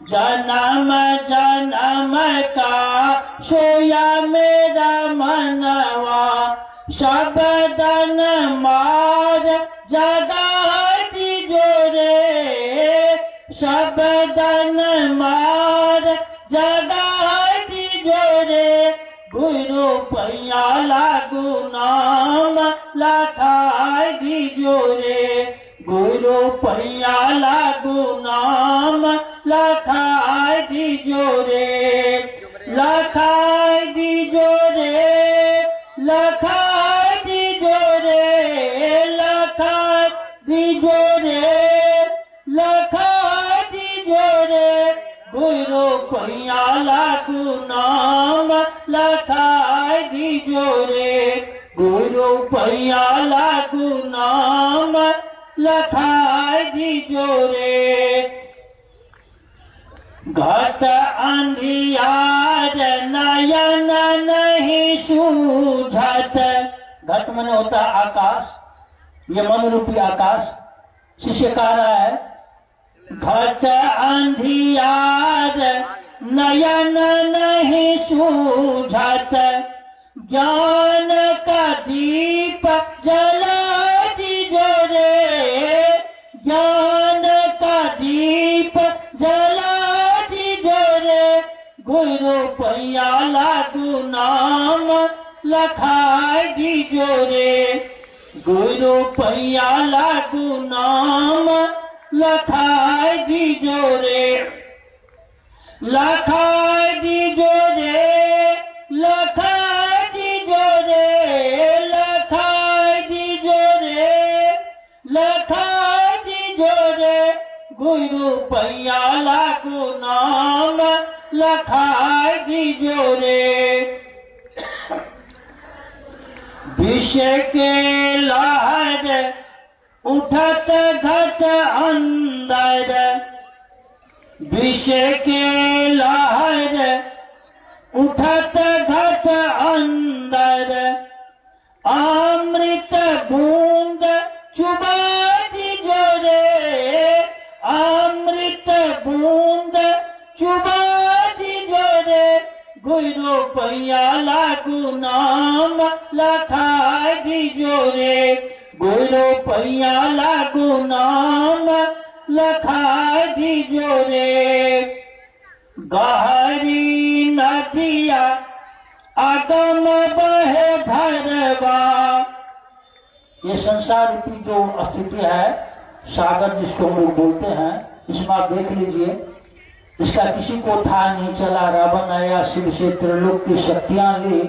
जन्म जन्म का सोया मेरा मनवा, शबदन मार जगा दीजो रे, शबदन मार जगा दीजो रे, गुरु पैया लागू नाम लखाय दीजो रे, गुरु पैया लागू नाम लखाय दीजो रे, लखाय दीजो रे, लखाय दीजो रे, लखाय दीजो रे, लखाय दीजो रे, गुरु पैया लागू नाम लखाय दीजो रे, गुरु पैया लागू नाम लखाय दीजो रे। घट अंधियार नयन नहीं सूझत, घट माने होता आकाश, ये मन रूपी आकाश। शिष्य कह रहा है घट अंधियार नयन नहीं सूझत, ज्ञान का दीप जला दीजो रे, ज्ञान का दीप जला दीजो रे, गुरु पैया लागू नाम लखाय दीजो रे, गुरु पैया लागू नाम लखाय दीजो रे, लखाय दीजो रे, लखाय दीजो रे, लखाय दीजो रे, लखाय दीजो रे, गुरु पैया लागू नाम लखाय दीजो रे। विष के लहर उठत घट अंदर, विष के लहर उठत घट अंदर, अमृत बूंद चुबा दीजो रे, अमृत बूंद चुबा दीजो रे, गुरु पैया लागू नाम लखाय दीजो रे, गुरु पैया लागू नाम लखाय दीजो रे। गहरी नदिया आगम बहे धरवा, ये संसार रूपी जो स्थिति है, सागर जिसको हम लोग बोलते हैं, इसमें आप देख लीजिए, इसका किसी को था नहीं चला। रावण आया, शिव से त्रिलोक की शक्तियां ली,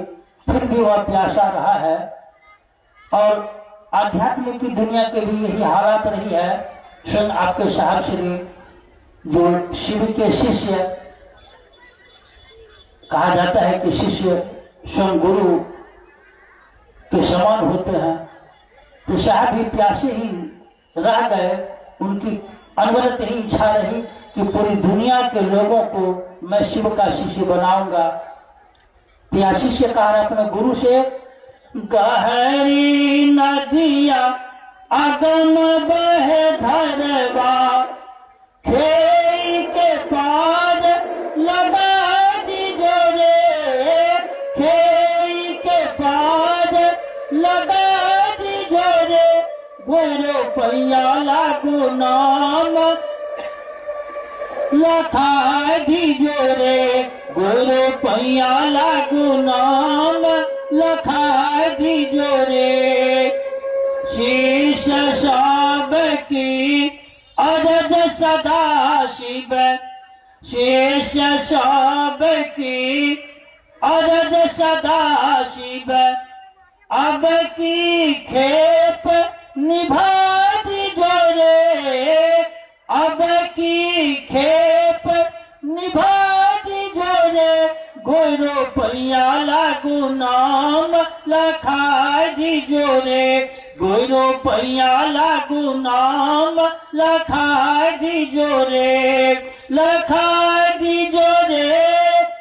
फिर भी वह प्यासा रहा है। और आध्यात्म की दुनिया के भी यही हालात रही है। स्वयं आपके साहब श्री जो शिव के शिष्य कहा जाता है कि शिष्य स्वयं गुरु के समान होते हैं, तो साहब भी प्यासे ही रह गए। उनकी अनवरत ही इच्छा रही कि पूरी दुनिया के लोगों को मैं शिव का शिष्य बनाऊंगा। तो यह शिष्य कहा अपने गुरु से, गहरी नदिया आगम बहे धरवा, खेई के पार लगा दीजो रे, खेई के पार लगा दीजो रे, गुरु पैया लागू नाम लखाय दीजो रे, गुरु पैया लागू नाम लखाय दीजो रे। शीश सब की अरज सदा शिव, शीश सब की अरज सदा शिव, अब की खेप निभा दीजो रे, अब की खेप निभा दीजो रे, गुरु पैया लागू नाम लखाय दीजो रे, गुरु पैया लागू नाम लखाय दीजो रे, लखाय दीजो रे,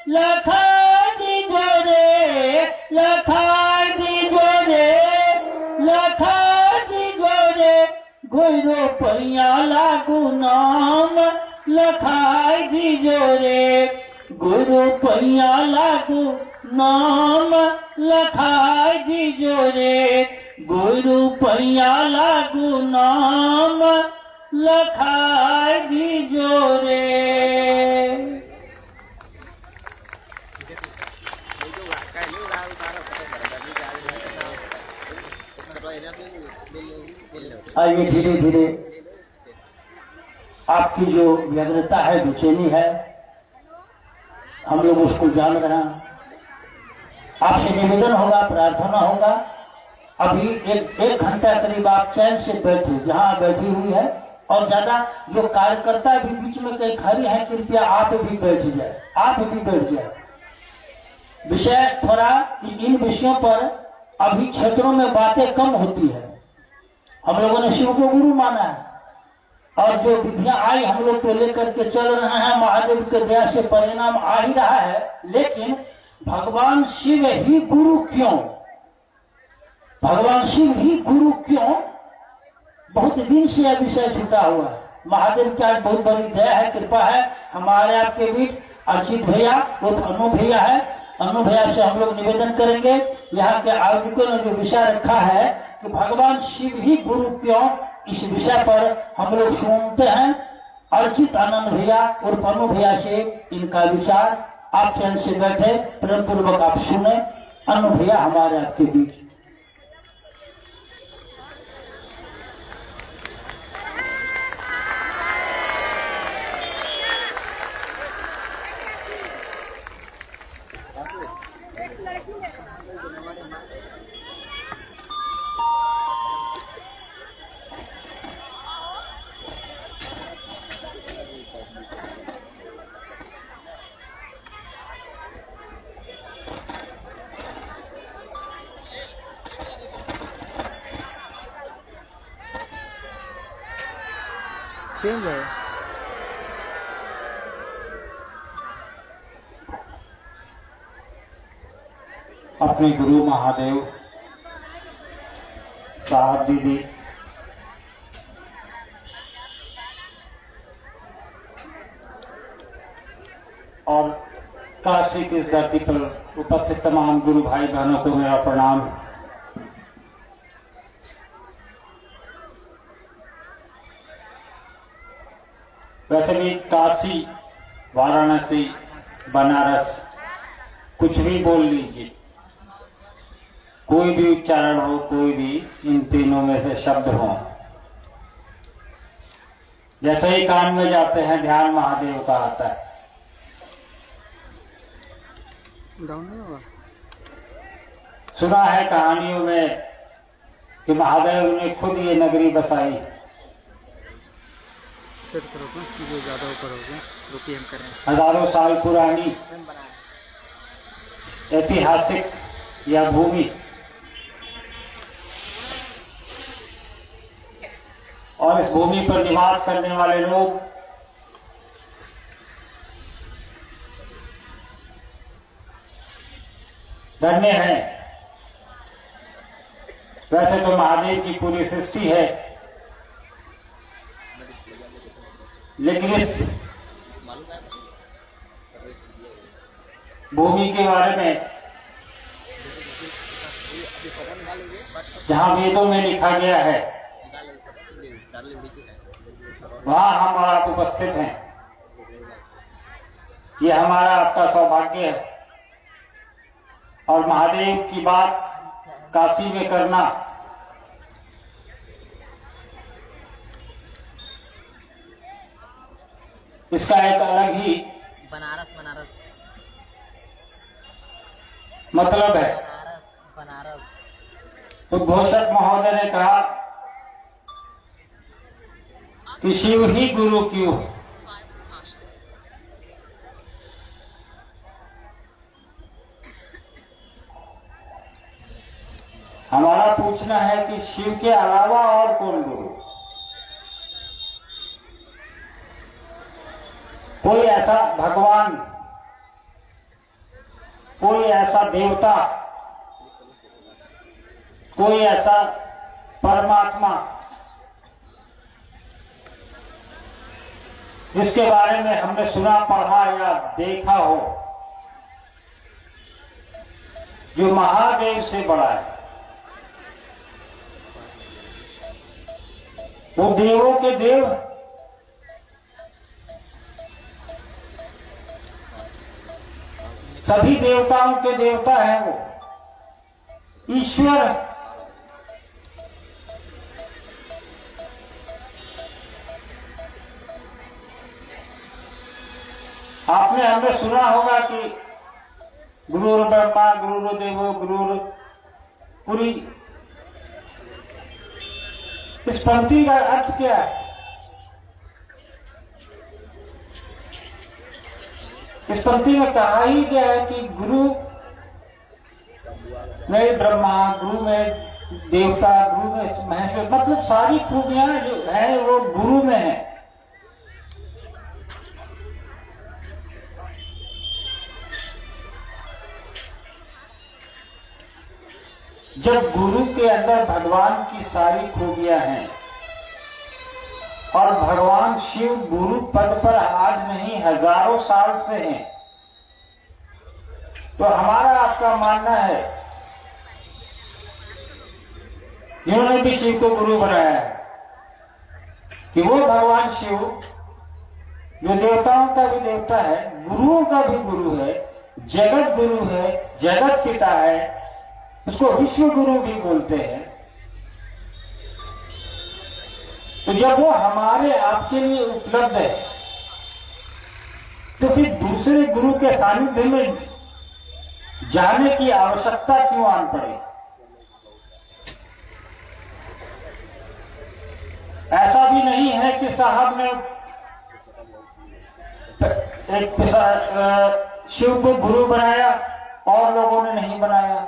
लखाय दीजो रे, लखाय दीजो रे, लखाय दीजो रे, गुरु पैया लागू नाम लखाई दीजो रे, गुरु पैया लागू नाम लखाई दीजो रे, गुरु पैया लागू नाम लखाई दीजो रे। आइए धीरे धीरे आपकी जो व्यग्रता है, बेचैनी है, हम लोग उसको जान रहे हैं। आपसे निवेदन होगा, प्रार्थना होगा, अभी एक घंटा करीब आप चैन से बैठे जहां बैठी हुई है, और ज्यादा जो कार्यकर्ता भी बीच में कहीं खड़ी है, कृपया आप भी बैठ जाए, आप भी बैठ जाए। विषय थोड़ा इन विषयों पर अभी क्षेत्रों में बातें कम होती है। हम लोगों ने शिव को गुरु माना है, और जो विधियां आई हम लोग को लेकर के चल रहे हैं, महादेव के दया से परिणाम आ ही रहा है। लेकिन भगवान शिव ही गुरु क्यों, भगवान शिव ही गुरु क्यों, बहुत दिन से यह विषय छूटा हुआ है। महादेव की आज बहुत बड़ी दया है, कृपा है। हमारे आपके बीच अर्चित भैया और अनु भैया है। अनु भैया से हम लोग निवेदन करेंगे, यहाँ के आयोजकों ने जो विषय रखा है कि भगवान शिव ही गुरु क्यों, इस विषय पर हम लोग सुनते हैं। अर्चित आनंद भैया और अनु भैया से इनका विचार, आप चैन से बैठे प्रेम पूर्वक आप सुने। अनु भैया हमारे आपके बीच। चेंज है। अपने गुरु महादेव साहब दीदी और काशी की इस धरती पर उपस्थित तमाम गुरु भाई बहनों को मेरा प्रणाम। वैसे भी काशी, वाराणसी, बनारस, कुछ भी बोल लीजिए, कोई भी उच्चारण हो, कोई भी इन तीनों में से शब्द हो, जैसे ही कान में जाते हैं ध्यान महादेव का आता है। डाउन नहीं होगा। सुना है कहानियों में कि महादेव ने खुद ये नगरी बसाई। सेट करो ना, जो ज्यादा ऊपर हो गया रुकिए, हम कर रहे हैं। हजारों साल पुरानी ऐतिहासिक यह भूमि, और इस भूमि पर निवास करने वाले लोग धन्य हैं। वैसे तो महादेव की पूरी सृष्टि है, लेकिन इस भूमि के बारे में जहां वेदों में लिखा गया है, वहां हम और आप उपस्थित हैं। ये हमारा आपका सौभाग्य है, और महादेव की बात काशी में करना इसका एक अलग ही बनारस मतलब है। उद्घोषक महोदय ने कहा कि शिव ही गुरु क्यों। हमारा पूछना है कि शिव के अलावा और कौन गुरु? कोई ऐसा भगवान, कोई ऐसा देवता, कोई ऐसा परमात्मा जिसके बारे में हमने सुना, पढ़ा या देखा हो, जो महादेव से बड़ा है, वो देवों के देव, सभी देवताओं के देवता हैं, वो ईश्वर। आपने हमने सुना होगा कि गुरुर ब्रह्मा गुरुर देवो गुरुर, पूरी इस पंक्ति का अर्थ क्या है? इस पंक्ति में कहा ही गया है कि गुरु में ब्रह्मा, गुरु में देवता, गुरु में महेश्वर, मतलब सारी खूबियां जो है वो गुरु में है। जब गुरु के अंदर भगवान की सारी खूबियां हैं और भगवान शिव गुरु पद पर आज नहीं हजारों साल से हैं, तो हमारा आपका मानना है, जिन्होंने भी शिव को गुरु बनाया है, कि वो भगवान शिव जो देवताओं का भी देवता है, गुरुओं का भी गुरु है, जगत गुरु है, जगत पिता है, उसको विश्व गुरु भी बोलते हैं। तो जब वो हमारे आपके लिए उपलब्ध है, तो फिर दूसरे गुरु के सानिध्य में जाने की आवश्यकता क्यों आन पड़े? ऐसा भी नहीं है कि साहब ने एक शिव को गुरु बनाया और लोगों ने नहीं बनाया।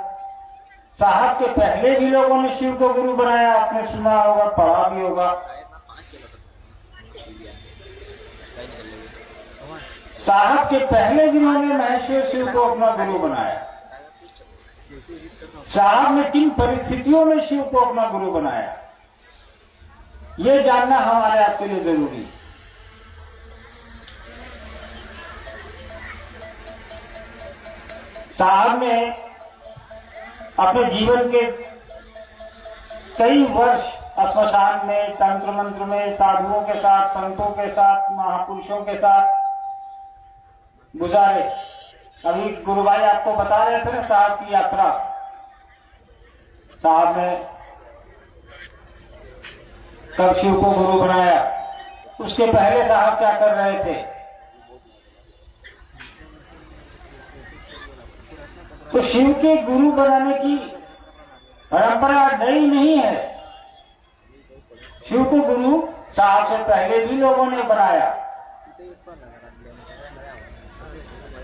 साहब के पहले भी लोगों ने शिव को गुरु बनाया, आपने सुना होगा, पढ़ा भी होगा। साहब के पहले जिन्होंने महेश्वर शिव को अपना गुरु बनाया, साहब ने किन परिस्थितियों में शिव को अपना गुरु बनाया, ये जानना हमारे आपके लिए जरूरी है। साहब ने अपने जीवन के कई वर्ष श्मशान में, तंत्र मंत्र में, साधुओं के साथ, संतों के साथ, महापुरुषों के साथ गुजारे। अभी गुरु भाई आपको बता रहे थे ना साहब की यात्रा। साहब ने कब शिव को गुरु बनाया, उसके पहले साहब क्या कर रहे थे? तो शिव के गुरु बनाने की परंपरा नई नहीं है। शिव को गुरु साहब से पहले भी लोगों ने बनाया।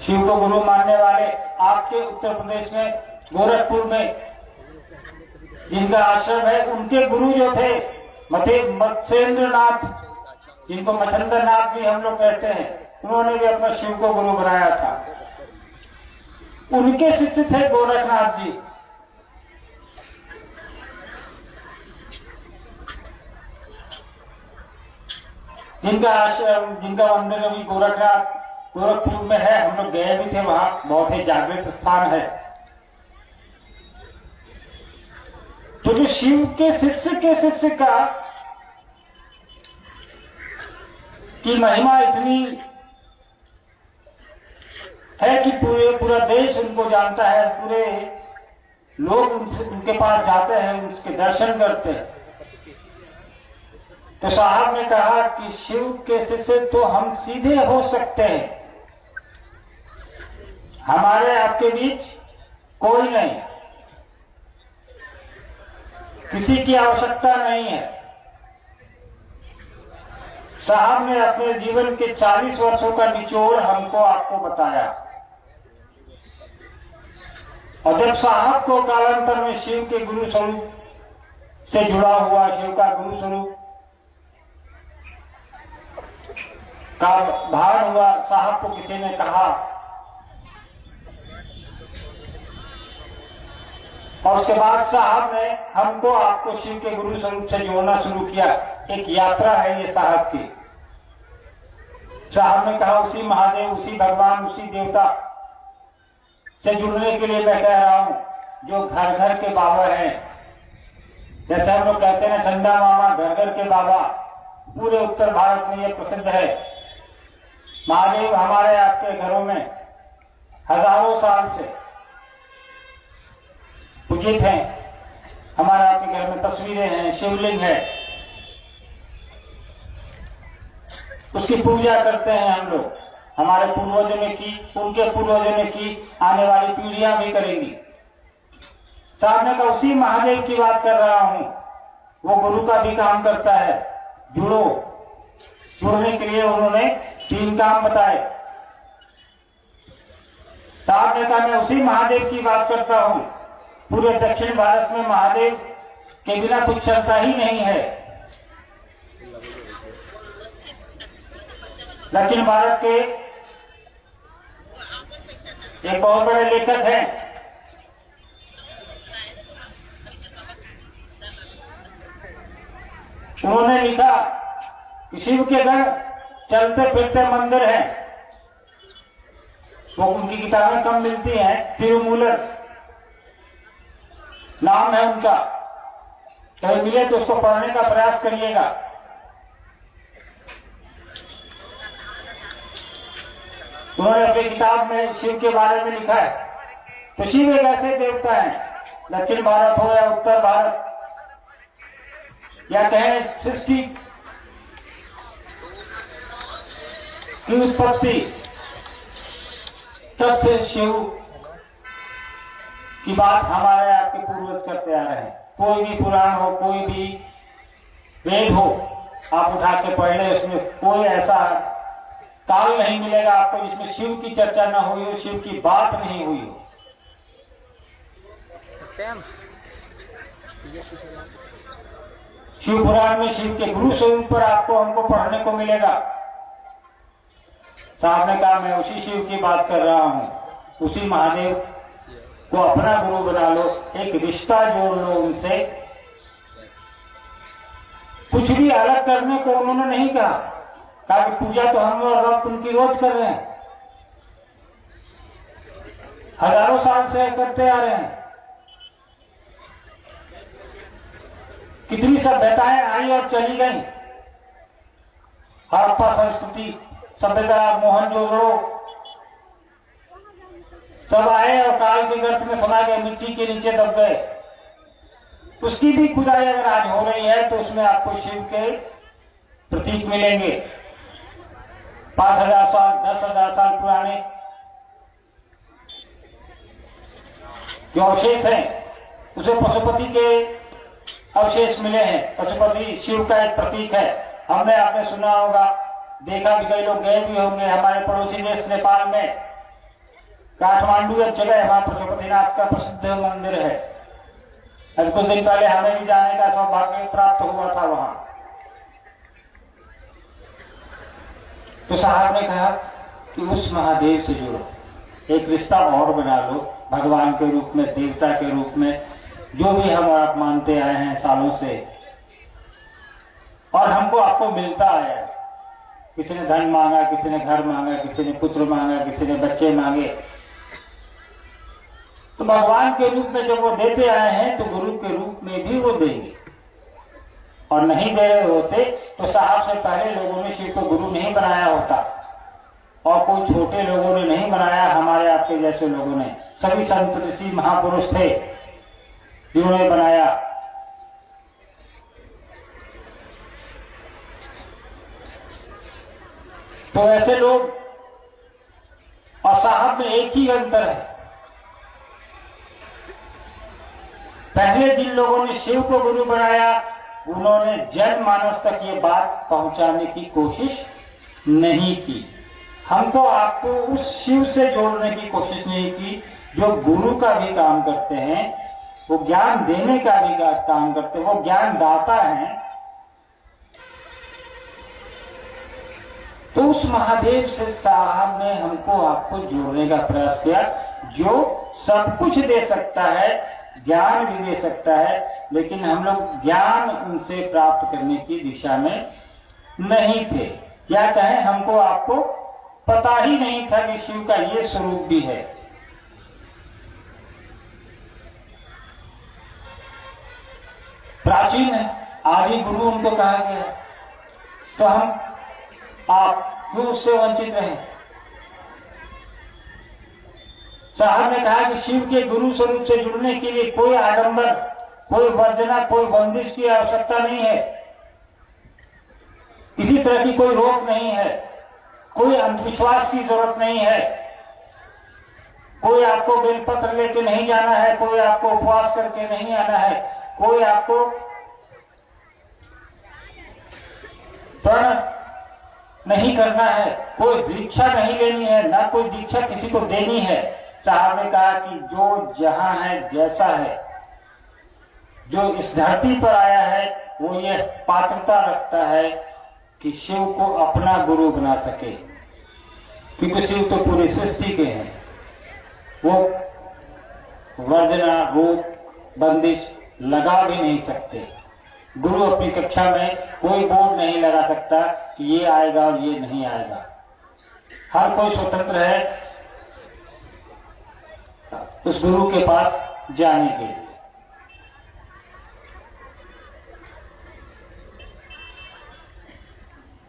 शिव को गुरु मानने वाले आपके उत्तर प्रदेश में गोरखपुर में जिनका आश्रम है, उनके गुरु जो थे मत्स्येंद्र नाथ, जिनको मच्छंद्र नाथ भी हम लोग कहते हैं, उन्होंने भी अपना शिव को गुरु बनाया था। उनके शिष्य थे गोरखनाथ जी। जिनका आश्रम, जिनका मंदिर अभी गोरखपुर में है, हम लोग गए भी थे, वहां बहुत ही जागृत स्थान है। तो जो शिव के शिष्य का की महिमा इतनी है कि पूरा देश उनको जानता है, पूरे लोग उनके पास जाते हैं, उसके दर्शन करते हैं। तो साहब ने कहा कि शिव के शिष्य तो हम सीधे हो सकते हैं, हमारे आपके बीच कोई नहीं, किसी की आवश्यकता नहीं है। साहब ने अपने जीवन के 40 वर्षों का निचोड़ हमको आपको बताया। और जब साहब को कालांतर में शिव के गुरु स्वरूप से जुड़ा हुआ, शिव का गुरु स्वरूप का भान हुआ, साहब को किसी ने कहा, और उसके बाद साहब ने हमको आपको शिव के गुरु स्वरूप से जोड़ना शुरू किया। एक यात्रा है ये साहब की। साहब ने कहा उसी महादेव, उसी भगवान, उसी देवता से जुड़ने के लिए मैं कह रहा हूं, जो घर घर के बाबा हैं। जैसे हम लोग कहते हैं चंदा मामा घर घर के बाबा, पूरे उत्तर भारत में ये प्रसिद्ध है। महादेव हमारे आपके घरों में हजारों साल से पूजित हैं। हमारे आपके घर में तस्वीरें हैं, शिवलिंग है, उसकी पूजा करते हैं हम लोग। हमारे पूर्वजों ने की, उनके पूर्वजों ने की, आने वाली पीढ़ियां भी करेंगी। साहब ने कहा उसी महादेव की बात कर रहा हूं, वो गुरु का भी काम करता है। जुड़ो। जुड़ने के लिए उन्होंने 3 काम बताए। साहब ने कहा मैं उसी महादेव की बात करता हूं। पूरे दक्षिण भारत में महादेव के बिना कुछ चलता ही नहीं है। दक्षिण भारत के एक बहुत बड़े लेखक हैं, उन्होंने लिखा कि शिव के गण चलते फिरते मंदिर हैं। वो उनकी किताबें कम मिलती हैं। तिरुमूलर नाम है उनका, कहीं मिले तो उसको पढ़ने का प्रयास करिएगा। उन्होंने अपनी किताब में शिव के बारे में लिखा है। तो शिव एक ऐसे देवता है, दक्षिण भारत हो या उत्तर भारत, या कहें सृष्टि की उत्पत्ति, तब से शिव की बात हमारे आपके पूर्वज करते आ रहे हैं। कोई भी पुराण हो, कोई भी वेद हो, आप उठा के पढ़ ले, उसमें कोई ऐसा काल नहीं मिलेगा आपको जिसमें शिव की चर्चा न हुई हो, शिव की बात नहीं हुई हो। शिव पुराण में शिव के गुरु स्वरूप पर आपको हमको पढ़ने को मिलेगा। साहब ने कहा मैं उसी शिव की बात कर रहा हूं, उसी महादेव को अपना गुरु बना लो, एक रिश्ता जोड़ लो उनसे। कुछ भी अलग करने को उन्होंने नहीं कहा कि पूजा तो हम और रब उनकी रोज कर रहे हैं, हजारों साल से करते आ रहे हैं। कितनी सभ्यताएं आई और चली गई। हड़प्पा संस्कृति सभ्यता, मोहनजोदड़ो, सब आए और काल के गर्त में समा गए, मिट्टी के नीचे दब गए। उसकी भी खुदाई अगर आज हो रही है तो उसमें आपको शिव के प्रतीक मिलेंगे। 5000 साल, 10,000 साल पुराने जो अवशेष हैं, उसे पशुपति के अवशेष मिले हैं। पशुपति शिव का एक प्रतीक है। हमने आपने सुना होगा, देखा भी, कई लोग गए भी होंगे। हमारे पड़ोसी देश नेपाल में काठमांडू एक जगह है, वहां पशुपतिनाथ का प्रसिद्ध मंदिर है। अब कुछ दिन पहले हमें भी जाने का सौभाग्य प्राप्त हुआ था वहां। तो साहब ने कहा कि उस महादेव से जुड़ो, एक रिश्ता और बना लो, भगवान के रूप में, देवता के रूप में, जो भी हम आप मानते आए हैं सालों से, और हमको आपको मिलता आया है। किसी ने धन मांगा, किसी ने घर मांगा, किसी ने पुत्र मांगा, किसी ने बच्चे मांगे, तो भगवान के रूप में जब वो देते आए हैं तो गुरु के रूप में भी वो देंगे। और नहीं दे रहे होते तो साहब से पहले लोगों ने शिव को गुरु नहीं बनाया होता, और कोई छोटे लोगों ने नहीं बनाया, हमारे आपके जैसे लोगों ने, सभी संत ऋषि महापुरुष थे जिन्होंने बनाया। तो ऐसे लोग और साहब में एक ही अंतर है। पहले जिन लोगों ने शिव को गुरु बनाया, उन्होंने जनमानस तक ये बात पहुंचाने की कोशिश नहीं की। हमको आपको उस शिव से जोड़ने की कोशिश नहीं की जो गुरु का भी काम करते हैं, वो ज्ञान देने का भी काम करते हैं, वो ज्ञान दाता हैं। तो उस महादेव से साहब ने हमको आपको जोड़ने का प्रयास किया, जो सब कुछ दे सकता है, ज्ञान भी दे सकता है, लेकिन हम लोग ज्ञान उनसे प्राप्त करने की दिशा में नहीं थे। या कहें हमको आपको पता ही नहीं था कि शिव का ये स्वरूप भी है। प्राचीन आदि गुरु उनको कहा गया, तो हम आप क्यों उससे वंचित रहे? साहब ने कहा कि शिव के गुरु स्वरूप से जुड़ने के लिए कोई आडंबर, कोई वर्जना, कोई बंदिश की आवश्यकता नहीं है, किसी तरह की कोई रोक नहीं है, कोई अंधविश्वास की जरूरत नहीं है, कोई आपको बेलपत्र लेके नहीं जाना है, कोई आपको उपवास करके नहीं आना है, कोई आपको प्रण नहीं करना है, कोई दीक्षा नहीं लेनी है, ना कोई दीक्षा किसी को देनी है। साहब ने कहा कि जो जहां है, जैसा है, जो इस धरती पर आया है, वो ये पात्रता रखता है कि शिव को अपना गुरु बना सके, क्योंकि शिव तो पूरी सृष्टि के हैं। वो वर्जना, रोक, बंदिश लगा भी नहीं सकते। गुरु अपनी कक्षा में कोई बोर्ड नहीं लगा सकता कि ये आएगा और ये नहीं आएगा। हर कोई स्वतंत्र है उस गुरु के पास जाने के लिए।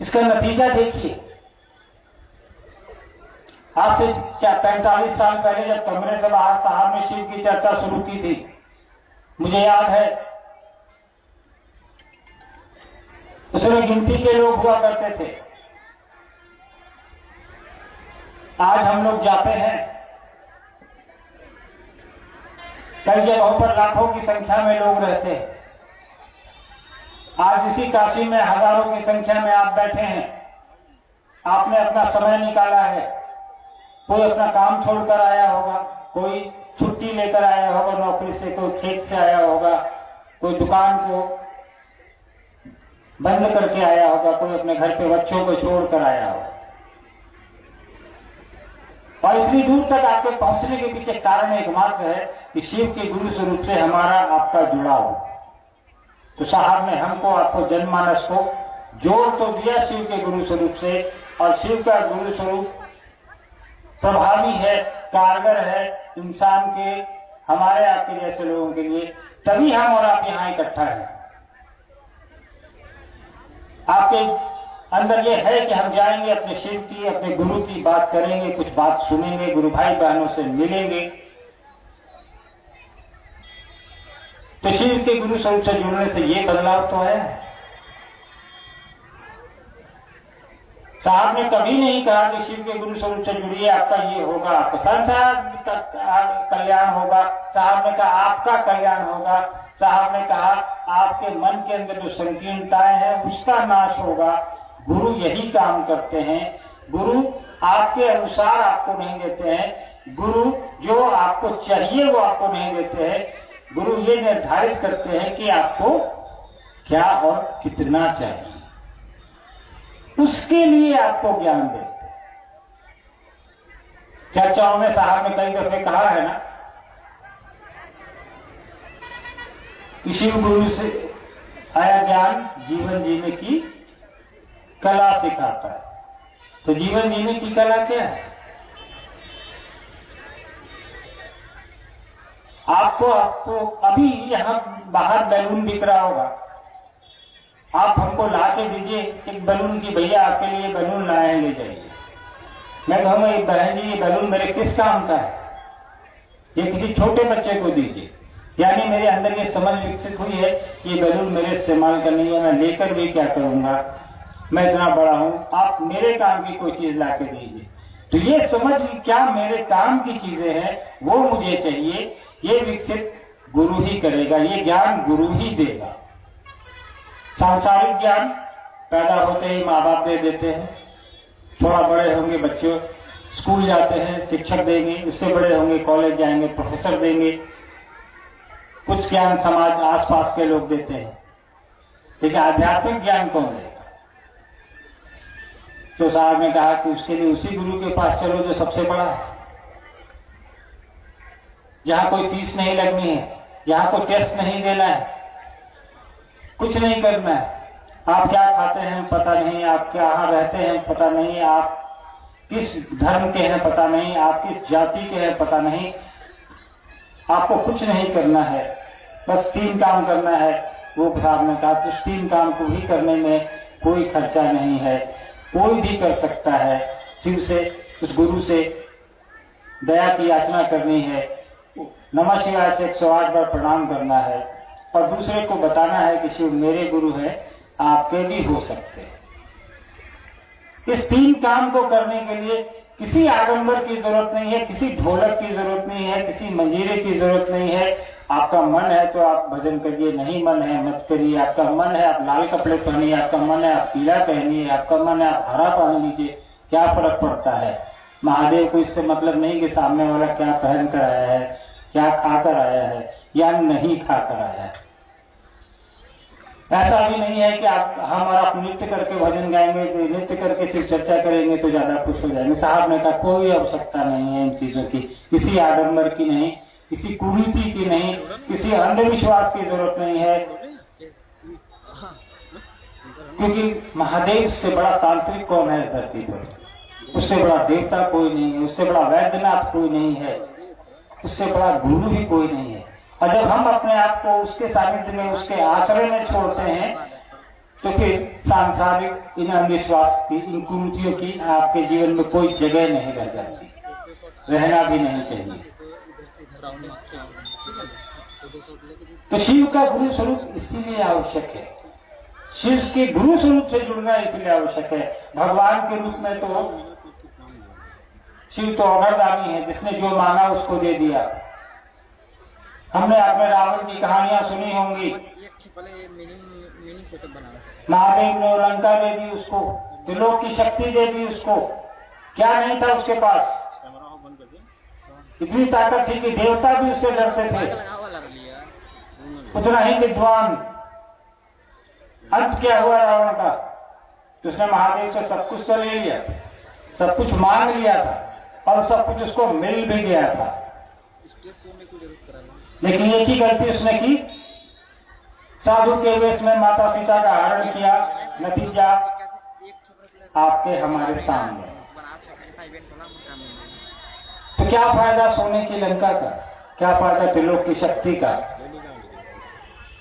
इसका नतीजा देखिए, आज से 45 साल पहले जब कमरे से बाहर साहब ने शिव की चर्चा शुरू की थी, मुझे याद है उसमें गिनती के लोग हुआ करते थे। आज हम लोग जाते हैं, कई जगहों पर लाखों की संख्या में लोग रहते हैं। आज इसी काशी में हजारों की संख्या में आप बैठे हैं, आपने अपना समय निकाला है। कोई अपना काम छोड़कर आया होगा, कोई छुट्टी लेकर आया होगा नौकरी से, कोई खेत से आया होगा, कोई दुकान को बंद करके आया होगा, कोई अपने घर पे बच्चों को छोड़कर आया होगा। और इतनी दूर तक आपके पहुंचने के पीछे कारण एकमात्र है कि शिव के गुरु स्वरूप से हमारा आपका जुड़ाव। तो साहब ने हमको आपको जनमानस को जोड़ तो दिया शिव के गुरु स्वरूप से, और शिव का गुरु स्वरूप प्रभावी है, कारगर है इंसान के, हमारे आपके जैसे लोगों के लिए। तभी हम और आप यहां इकट्ठा हैं। आपके अंदर ये है कि हम जाएंगे, अपने शिव की, अपने गुरु की बात करेंगे, कुछ बात सुनेंगे, गुरु भाई बहनों से मिलेंगे। तो शिव के गुरु स्वरूप से जुड़ने से ये बदलाव तो है। साहब ने कभी नहीं कहा कि शिव के गुरु स्वरूप से जुड़िए, आपका ये होगा, आपका संसार का कल्याण होगा। साहब ने कहा आपका कल्याण होगा। साहब ने कहा आपके मन के अंदर जो संकीर्णताएं हैं उसका नाश होगा। गुरु यही काम करते हैं। गुरु आपके अनुसार आपको नहीं देते हैं। गुरु जो आपको चाहिए वो आपको नहीं देते हैं। गुरु ये निर्धारित करते हैं कि आपको क्या और कितना चाहिए, उसके लिए आपको ज्ञान देते हैं। चर्चाओं में साहब ने कई दफे कहा है ना कि शिव गुरु से आया ज्ञान जीवन जीने की कला सिखाता है। तो जीवन जीने की कला क्या है? आपको अभी यहां बाहर बैलून दिख रहा होगा, आप हमको ला के दीजिए एक बैलून की, भैया आपके लिए बैलून लाए हैं, ले जाइए। मैं कहूंगा ये बहन जी ये बैलून मेरे किस काम का है, ये किसी छोटे बच्चे को दीजिए। यानी मेरे अंदर ये समझ विकसित हुई है ये बैलून मेरे इस्तेमाल करनी है, मैं लेकर भी क्या करूंगा, मैं इतना बड़ा हूं, आप मेरे काम की कोई चीज ला के दीजिए। तो ये समझ क्या मेरे काम की चीजें हैं वो मुझे चाहिए, ये विकसित गुरु ही करेगा, ये ज्ञान गुरु ही देगा। सांसारिक ज्ञान पैदा होते ही माँ बाप दे देते हैं, थोड़ा बड़े होंगे बच्चे स्कूल जाते हैं, शिक्षक देंगे, उससे बड़े होंगे कॉलेज जाएंगे, प्रोफेसर देंगे, कुछ ज्ञान समाज आसपास के लोग देते हैं, लेकिन आध्यात्मिक ज्ञान कौन देगा? तो साहब ने कहा कि उसके लिए उसी गुरु के पास चलो जो सबसे बड़ा है, जहां कोई फीस नहीं लगनी है, जहां कोई टेस्ट नहीं देना है, कुछ नहीं करना है, आप क्या खाते हैं पता नहीं, आप कहाँ रहते हैं पता नहीं, आप किस धर्म के हैं पता नहीं, आप किस जाति के हैं पता नहीं। आपको कुछ नहीं करना है, बस 3 काम करना है। वो साहब ने कहा जिस 3 काम को भी करने में कोई खर्चा नहीं है, कोई भी कर सकता है। शिव से, उस गुरु से दया की याचना करनी है, नमः शिवाय से 108 बार प्रणाम करना है और दूसरे को बताना है कि शिव मेरे गुरु है, आपके भी हो सकते हैं। इस 3 काम को करने के लिए किसी आडंबर की जरूरत नहीं है, किसी ढोलक की जरूरत नहीं है, किसी मंजीरे की जरूरत नहीं है। आपका मन है तो आप भजन करिए, नहीं मन है मत करिए। आपका मन है आप लाल कपड़े पहनिए, आपका मन है आप पीला पहनिए, आपका मन है आप हरा पहन लीजिए, क्या फर्क पड़ता है। महादेव को इससे मतलब नहीं कि सामने वाला क्या पहन कर आया है, क्या खाकर आया है या नहीं खाकर आया है। ऐसा भी नहीं है कि आप नृत्य करके भजन गाएंगे, तो नृत्य करके सिर्फ चर्चा करेंगे तो ज्यादा खुश हो जाएंगे। साहब ने कहा कोई आवश्यकता नहीं है इन चीजों की, किसी आडंबर की नहीं, किसी कुरीति की नहीं, किसी अंधविश्वास की जरूरत नहीं है। क्योंकि महादेव से बड़ा तांत्रिक कौन है इस धरती पर? उससे बड़ा देवता कोई नहीं है, उससे बड़ा वैद्यनाथ कोई नहीं है, उससे बड़ा गुरु भी कोई नहीं है। और जब हम अपने आप को उसके सानिध्य में, उसके आश्रय में छोड़ते हैं तो फिर सांसारिक इन अंधविश्वास की, इन कुरीतियों की आपके जीवन में कोई जगह नहीं रह जाती, रहना भी नहीं चाहिए। तो शिव का गुरु स्वरूप इसीलिए आवश्यक है, शिव के गुरु स्वरूप से जुड़ना इसलिए आवश्यक है। भगवान के रूप में तो शिव तो अवरदानी है, जिसने जो मांगा उसको दे दिया। हमने अपने रावण की कहानियां सुनी होंगी। महादेव ने लंका दे दी उसको, त्रिलोक की शक्ति दे दी उसको। क्या नहीं था उसके पास? इतनी ताकत थी कि देवता भी उससे डरते थे। उतना ही विद्वान। अंत क्या हुआ रावण का? उसने महादेव से सब कुछ तो ले लिया, सब कुछ मांग लिया था और सब कुछ उसको मिल भी गया था, लेकिन एक ही गलती उसने की, साधु के वेश में माता सीता का हरण किया। नतीजा आपके हमारे सामने। तो क्या फायदा सोने की लंका का, क्या फायदा त्रिलोक की शक्ति का,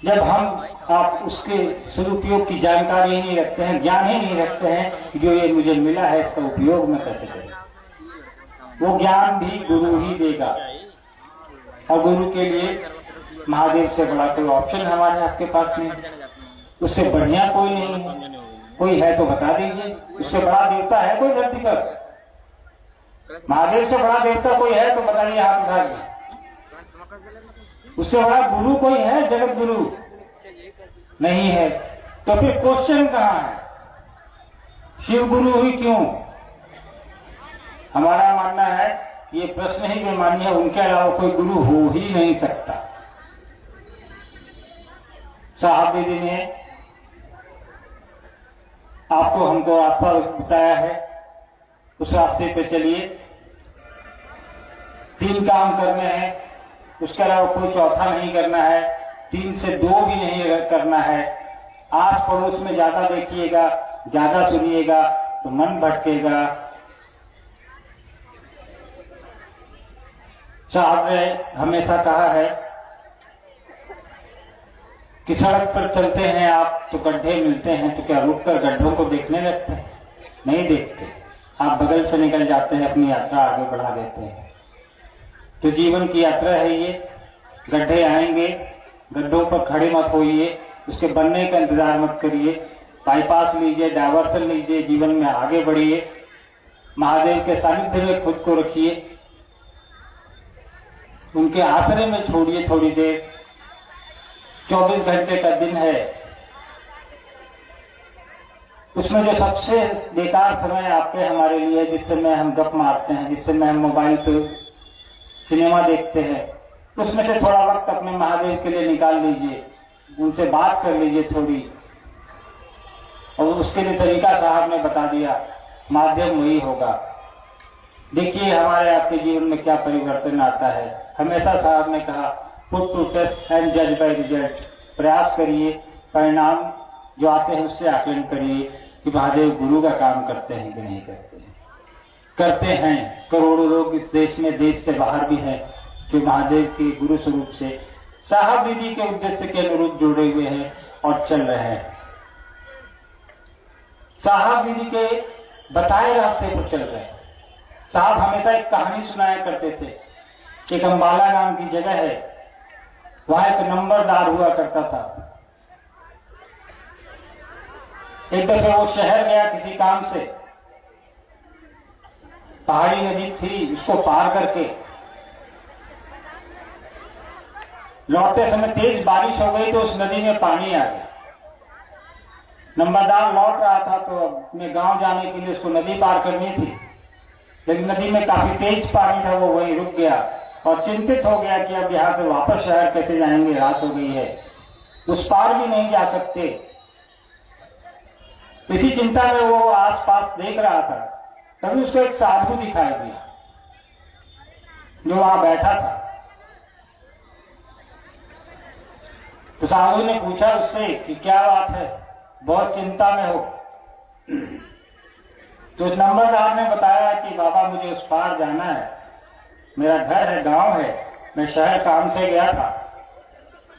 जब हम आप उसके सदुपयोग की जानकारी ही नहीं रखते हैं, ज्ञान ही नहीं रखते हैं कि जो ये मुझे मिला है इसका उपयोग मैं कैसे करूं। वो ज्ञान भी गुरु ही देगा और गुरु के लिए महादेव से बड़ा कोई ऑप्शन हमारे आपके पास नहीं, उससे बढ़िया कोई नहीं है। कोई है तो बता दीजिए, उससे बड़ा देवता है कोई धरती पर? महादेव से बड़ा देवता कोई है तो बताइए, हाथ उठाइए। उससे बड़ा गुरु कोई है? जगत गुरु नहीं है। तो फिर क्वेश्चन कहां है? शिव गुरु ही क्यों? हमारा मानना है ये प्रश्न ही बेमानी है, उनके अलावा कोई गुरु हो ही नहीं सकता। साहब दीदी ने आपको हमको रास्ता बताया है, उस रास्ते पे चलिए। 3 काम करने हैं, उसके अलावा कोई चौथा नहीं करना है, 3 से 2 भी नहीं करना है। आस पड़ोस में ज्यादा देखिएगा, ज्यादा सुनिएगा तो मन भटकेगा। साहब ने हमेशा कहा है कि सड़क पर चलते हैं आप तो गड्ढे मिलते हैं, तो क्या रुककर गड्ढों को देखने लगते हैं? नहीं देखते, आप बगल से निकल जाते हैं, अपनी यात्रा आगे बढ़ा देते हैं। तो जीवन की यात्रा है ये, गड्ढे आएंगे, गड्ढों पर खड़े मत होइए, उसके बनने का इंतजार मत करिए, बाईपास लीजिए, डायवर्सन लीजिए, जीवन में आगे बढ़िए, महादेव के सानिध्य में खुद को रखिए, उनके आश्रय में छोड़िए थोड़ी देर। 24 घंटे का दिन है, उसमें जो सबसे बेकार समय आपके हमारे लिए, जिस समय हम गप मारते हैं, जिस समय हम मोबाइल पे सिनेमा देखते हैं, उसमें से थोड़ा वक्त अपने महादेव के लिए निकाल लीजिए, उनसे बात कर लीजिए थोड़ी। और उसके लिए तरीका साहब ने बता दिया, माध्यम वही होगा। देखिए हमारे आपके जीवन में क्या परिवर्तन आता है। हमेशा साहब ने कहा, पुट टू टेस्ट एंड जज बाय रिजल्ट। प्रयास करिए, परिणाम जो आते हैं उससे आकलन करिए कि महादेव गुरु का काम करते हैं कि नहीं करते हैं। करते हैं। करोड़ों लोग इस देश में, देश से बाहर भी हैं, जो महादेव के गुरु स्वरूप से साहब दीदी के उद्देश्य के अनुरूप जुड़े हुए हैं और चल रहे हैं। साहब दीदी के बताए रास्ते पर चल रहे हैं। साहब हमेशा एक कहानी सुनाया करते थे। एक अंबाला नाम की जगह है, वहां एक नंबरदार हुआ करता था। एक दफे वो शहर गया किसी काम से, पहाड़ी नदी थी, उसको पार करके लौटते समय तेज बारिश हो गई तो उस नदी में पानी आ गया। नंबरदार लौट रहा था तो अपने गांव जाने के लिए उसको नदी पार करनी थी, लेकिन नदी में काफी तेज पानी था, वो वहीं रुक गया और चिंतित हो गया कि अब यहां से वापस शहर कैसे जाएंगे, रात हो गई है, उस पार भी नहीं जा सकते। इसी चिंता में वो आसपास देख रहा था, तभी उसको एक साधु दिखाई दिया जो वहां बैठा था। तो साधु ने पूछा उससे कि क्या बात है, बहुत चिंता में हो। तो उस नंबरदार ने बताया कि बाबा मुझे उस पार जाना है, मेरा घर है, गांव है, मैं शहर काम से गया था,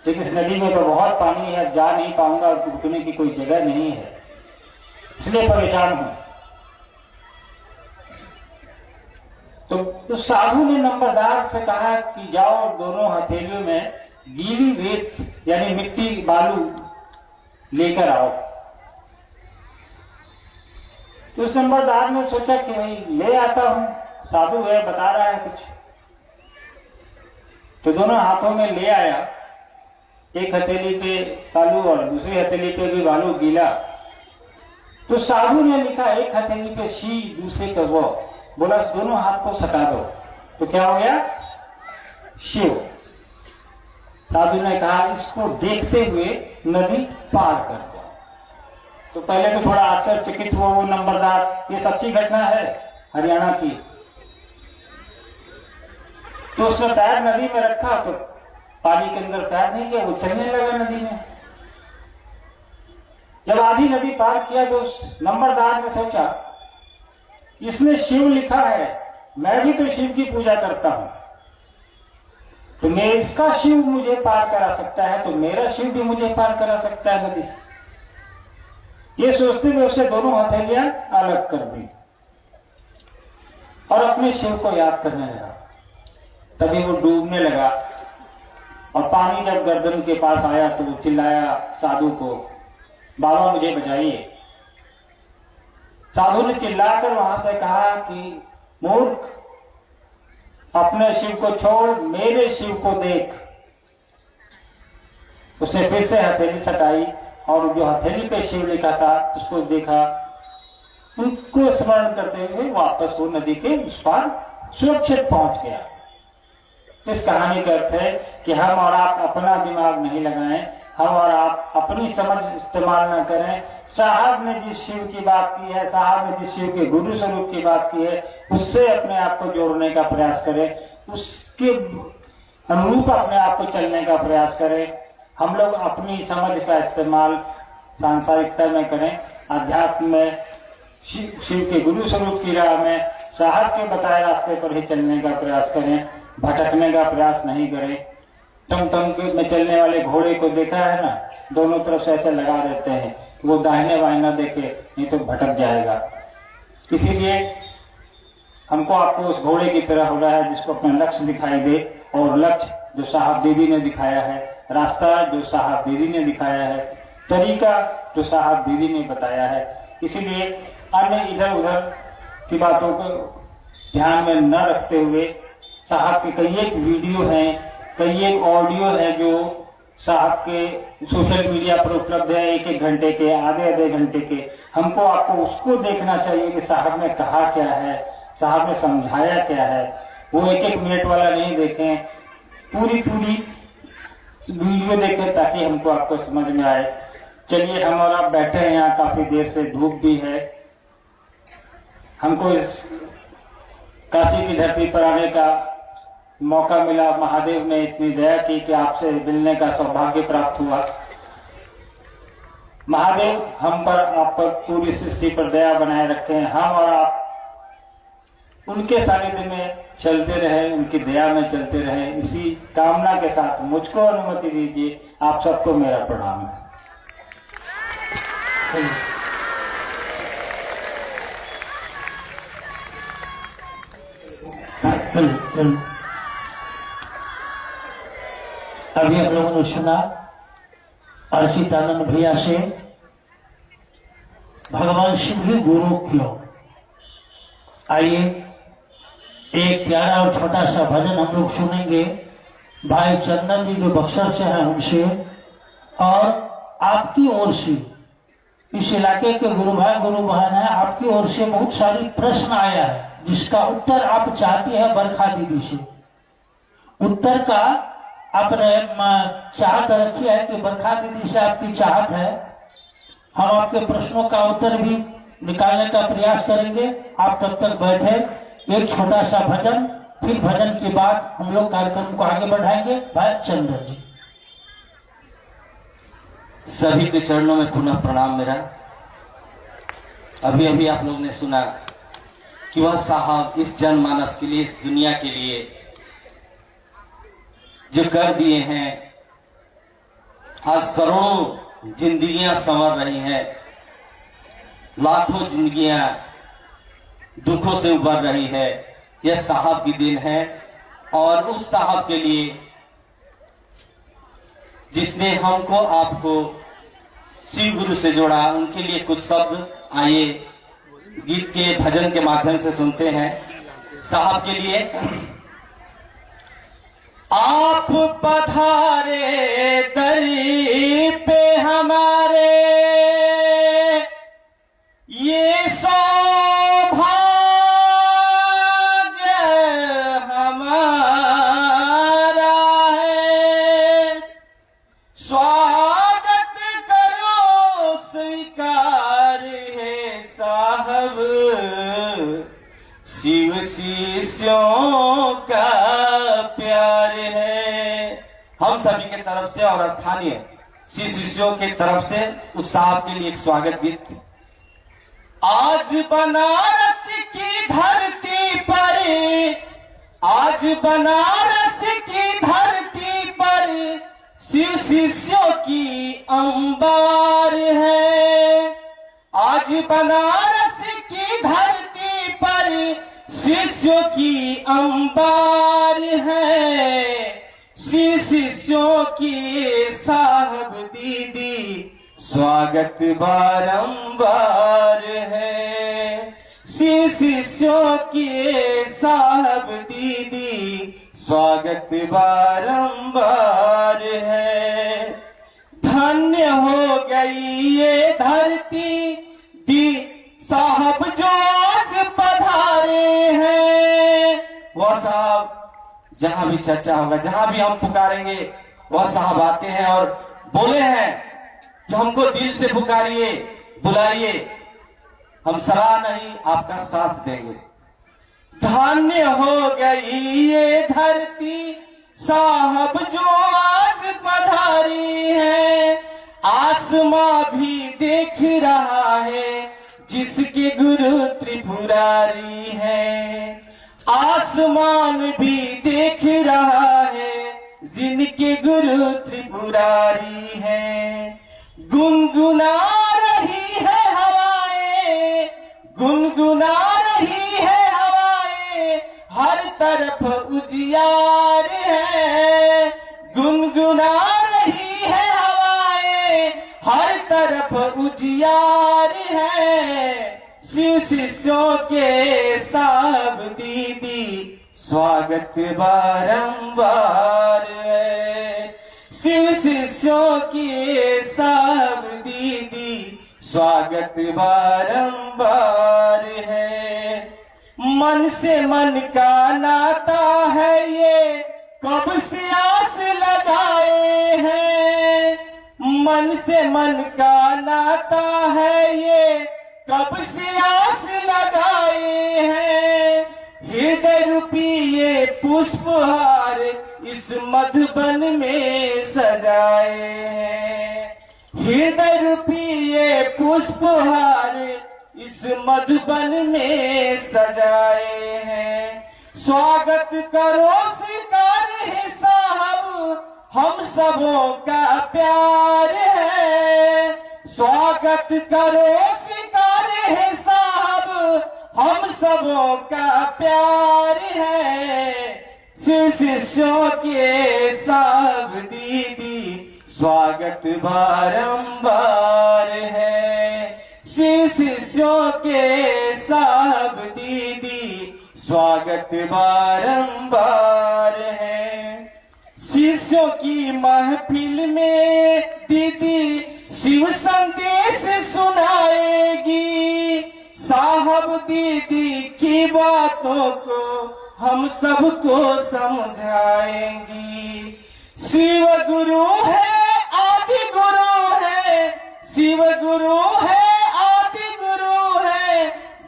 लेकिन इस नदी में तो बहुत पानी है, जा नहीं पाऊंगा, रुकने की कोई जगह नहीं है, इसलिए परेशान हूं। तो उस साधु ने नंबरदार से कहा कि जाओ दोनों हथेलियों में गीली रेत यानी मिट्टी बालू लेकर आओ। तो उस नंबरदार ने सोचा कि भाई ले आता हूं, साधु है बता रहा है कुछ। तो दोनों हाथों में ले आया, एक हथेली पे बालू और दूसरी हथेली पे भी बालू गीला। तो साधु ने लिखा एक हथेली पे शी, दूसरे पे वो, बोला दोनों हाथ को सटा दो। तो क्या हो गया? शिव। साधु ने कहा इसको देखते हुए नदी पार कर दो। तो पहले तो थोड़ा आश्चर्यचकित हुआ वो नंबरदार, ये सच्ची घटना है हरियाणा की। तो उसने पैर नदी में रखा तो पानी के अंदर पैर नहीं गया, वो चलने लगा नदी में। जब आधी नदी पार किया तो उस नंबरदार ने सोचा इसमें शिव लिखा है, मैं भी तो शिव की पूजा करता हूं, तो मैं इसका शिव मुझे पार करा सकता है, तो मेरा शिव भी मुझे पार करा सकता है नदी। ये सोचते हुए उसे दोनों हथेलियां अलग कर दी और अपने शिव को याद करने लगा। तभी वो डूबने लगा और पानी जब गर्दन के पास आया तो वो चिल्लाया साधु को, बाबा मुझे बचाइए। साधु ने चिल्लाकर वहां से कहा कि मूर्ख, अपने शिव को छोड़ मेरे शिव को देख। उसने फिर से हथेली सटाई और जो हथेली पे शिव लिखा था उसको देखा, उनको स्मरण करते हुए वापस वो नदी के उस पार सुरक्षित पहुंच गया। इस कहानी का अर्थ है कि हम और आप अपना दिमाग नहीं लगाएं, हम और आप अपनी समझ इस्तेमाल न करें। साहब ने जिस शिव की बात की है, साहब ने जिस शिव के गुरु स्वरूप की बात की है, उससे अपने आप को जोड़ने का प्रयास करें, उसके अनुरूप अपने आप को चलने का प्रयास करें। हम लोग अपनी समझ का इस्तेमाल सांसारिकता में करें, अध्यात्म में, शिव के गुरु स्वरूप की राह में, साहब के बताए रास्ते पर ही चलने का प्रयास करें, भटकने का प्रयास नहीं करें। टमटम में चलने वाले घोड़े को देखा है ना, दोनों तरफ से ऐसे लगा देते हैं, वो दाहिने बाएं ना देखे, नहीं तो भटक जाएगा। इसीलिए हमको आपको उस घोड़े की तरह होना है जिसको अपना लक्ष्य दिखाई दे, और लक्ष्य जो साहब दीदी ने दिखाया है, रास्ता जो साहब दीदी ने दिखाया है, तरीका जो साहब दीदी ने बताया है। इसीलिए अन्य इधर उधर की बातों को ध्यान में न रखते हुए साहब के कई एक वीडियो हैं, कई एक ऑडियो है जो साहब के सोशल मीडिया पर उपलब्ध है, एक एक घंटे के, आधे घंटे के। हमको आपको उसको देखना चाहिए कि साहब ने कहा क्या है, साहब ने समझाया क्या है। वो एक एक मिनट वाला नहीं देखें, पूरी वीडियो देखें ताकि हमको आपको समझ में आए। चलिए, हम और आप बैठे हैं यहाँ काफी देर से, धूप भी है, हमको इस काशी की धरती पर आने का मौका मिला। महादेव ने इतनी दया की कि आपसे मिलने का सौभाग्य प्राप्त हुआ। महादेव हम पर, आप पर, पूरी सृष्टि पर दया बनाए रखे हैं। हम और आप उनके सानिध्य में चलते रहे, उनकी दया में चलते रहे, इसी कामना के साथ मुझको अनुमति दीजिए। आप सबको मेरा प्रणाम है। अभी हम लोगों ने सुना अर्चितानंद भैया से भगवान शिव ही गुरु क्यों। आइए एक प्यारा और छोटा सा भजन हम लोग सुनेंगे भाई चंदन जी जो बक्सर से हैं उनसे, और आपकी ओर से, इस इलाके के गुरु भाई गुरु बहन है, आपकी ओर से बहुत सारी प्रश्न आया है जिसका उत्तर आप चाहती हैं बरखा दीदी से। उत्तर का आपने चाहत रखी है कि बरखा दीदी से आपकी चाहत है। हम आपके प्रश्नों का उत्तर भी निकालने का प्रयास करेंगे। आप तब तक बैठे, एक छोटा सा भजन, फिर भजन के बाद हम लोग कार्यक्रम को आगे बढ़ाएंगे। भाई चंदन जी। सभी के चरणों में पुनः प्रणाम मेरा। अभी अभी आप लोग ने सुना कि वह साहब इस जनमानस के लिए, इस दुनिया के लिए जो कर दिए हैं, आज करोड़ों जिंदगियां संवर रही हैं, लाखों जिंदगियां दुखों से उबर रही है, यह साहब की देन है। और उस साहब के लिए जिसने हमको आपको शिव गुरु से जोड़ा, उनके लिए कुछ शब्द आइए गीत के भजन के माध्यम से सुनते हैं। साहब के लिए आप पधारे दरी पे हमारे, ये सौभाग्य हमारा है, स्वागत करो स्वीकार है साहब, शिव शिष्यों का प्यार है। हम सभी के तरफ से और स्थानीय शिव शिष्यों के तरफ से उस साहब के लिए एक स्वागत गीत। आज बनारस की धरती पर, आज बनारस की धरती पर शिव शिष्यों की अंबार है। आज बनारस की धरती पर शिष्यों की अंबार है, शिव शिष्यों की साहब दीदी स्वागत बारंबार है, शिव शिष्यों की साहब दीदी स्वागत बारंबार है। धन्य हो गई ये धरती दी साहब जो आज पधारे हैं। वह साहब जहां भी चर्चा होगा, जहां भी हम पुकारेंगे, वह साहब आते हैं और बोले हैं कि हमको दिल से पुकारिए, बुलाइए, हम सलाह नहीं आपका साथ देंगे। धन्य हो गई ये धरती साहब जो आज पधारी है, आसमां भी देख रहा है जिसके गुरु त्रिपुरारी है, आसमान भी देख रहा है जिनके गुरु त्रिपुरारी है। गुनगुना रही है हवाएं, गुनगुना रही है हवाएं, हर तरफ उजियार है, गुनगुना रही है हवाएं, हर तरफ उजियार है। शिव शिष्यों के साहब दीदी स्वागत बारंबार है, शिव शिष्यों के साहब दीदी स्वागत बारंबार है। मन से मन का नाता है ये कब से आस लगाए हैं, मन से मन का नाता है ये कब से आस लगाए हैं। हृदय रूपी ये पुष्पहार इस मधुबन में सजाए हैं, हृदय हृदय रूपी ये पुष्पहार इस मधुबन में सजाए हैं। स्वागत करो स्वीकार है साहब हम सबों का प्यार है। स्वागत करो स्वीकार है साहब हम सबों का प्यार है। शिष्यों के साहब दीदी स्वागत बारंबार है। शिष्यों के साहब दीदी स्वागत बारंबार है। शिष्यों की महफिल में दीदी शिव संदेश सुनाएगी। साहब दीदी की बातों को हम सबको समझाएंगी। शिव गुरु है आदि गुरु है, शिव गुरु है आदि गुरु है,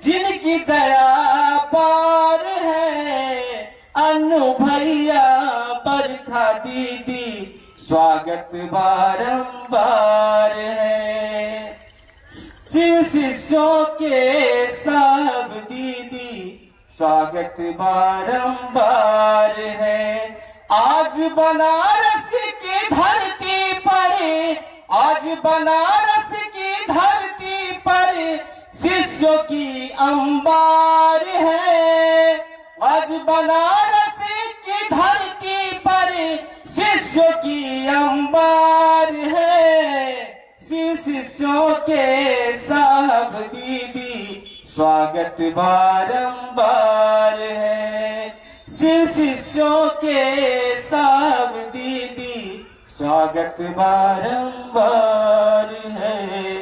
जिनकी दया पार है। अनु भैया बरखा दीदी स्वागत बारंबार है। शिव शिष्यों के सब दीदी स्वागत बारंबार है। आज बनारस की धरती पर, आज बनारस की धरती पर शिष्यों की अंबार है। आज बनारस की धरती पर शिष्यों की अंबार है। शिष्यों के साहब दीदी स्वागत बारंबार है। शिष्यों के साहब दीदी स्वागत बारंबार है।